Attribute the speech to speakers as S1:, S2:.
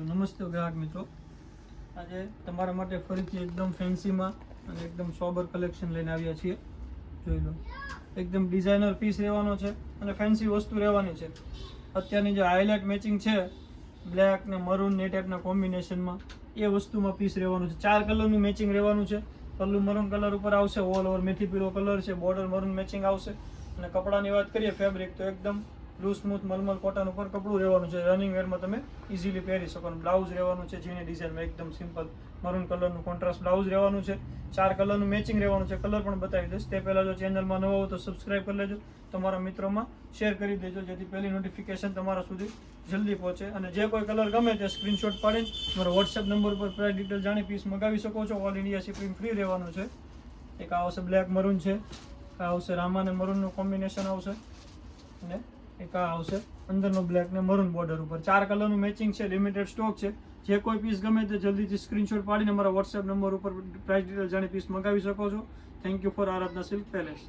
S1: નમસ્તે ગ્રાહક મિત્રો, આજે તમારા માટે ફરીથી એકદમ ફેન્સીમાં અને એકદમ સોબર કલેક્શન લઈને આવ્યા છીએ. જોઈ લો, એકદમ ડિઝાઇનર પીસ રહેવાનો છે અને ફેન્સી વસ્તુ રહેવાની છે. અત્યારની જે હાઇલાઇટ મેચિંગ છે બ્લેક ને મરૂન ને ટાઈપના કોમ્બિનેશનમાં, એ વસ્તુમાં પીસ રહેવાનું છે. 4 કલરનું મેચિંગ રહેવાનું છે. પલ્લુ મરૂન કલર ઉપર આવશે, ઓલ ઓવર મેથી પીળો કલર છે, બોર્ડર મરૂન મેચિંગ આવશે. અને કપડાની વાત કરીએ ફેબ્રિક, તો એકદમ લૂઝ સ્મૂથ મલમલ કોટન ઉપર કપડું રહેવાનું છે. રનિંગ વેરમાં તમે ઇઝીલી પહેરી શકો. બ્લાઉઝ રહેવાનું છે ઝીણી ડિઝાઇનમાં, એકદમ સિમ્પલ મરૂન કલરનું કોન્ટ્રાસ્ટ બ્લાઉઝ રહેવાનું છે. 4 કલરનું મેચિંગ રહેવાનું છે. કલર પણ બતાવી દઈશ. તે પહેલાં જો ચેનલમાં નવો હો તો સબસ્ક્રાઈબ કરી લેજો, તમારા મિત્રોમાં શેર કરી દેજો, જેથી પહેલી નોટિફિકેશન તમારા સુધી જલ્દી પહોંચે. અને જે કોઈ કલર ગમે તે સ્ક્રીનશોટ પાડીને મારા વોટ્સએપ નંબર ઉપર પ્રાઇસ ડિટેલ જાણી પીસ મગાવી શકો છો. ઓલ ઇન્ડિયા શિપિંગ ફ્રી રહેવાનું છે. એક આ આવશે બ્લેક મરૂન છે, આ આવશે રામા અને મરૂનનું કોમ્બિનેશન આવશે, અને એક આ આવશે અંદરનો બ્લેક ને મરૂન બોર્ડર ઉપર. 4 કલરનું મેચિંગ છે, લિમિટેડ સ્ટોક છે. જે કોઈ પીસ ગમે તે જલ્દીથી સ્ક્રીનશોટ પાડીને મારા વોટ્સએપ નંબર ઉપર પ્રાઇસ ડિટેલ જાણી પીસ મગાવી શકો છો. Thank you for Aradhana silk palace.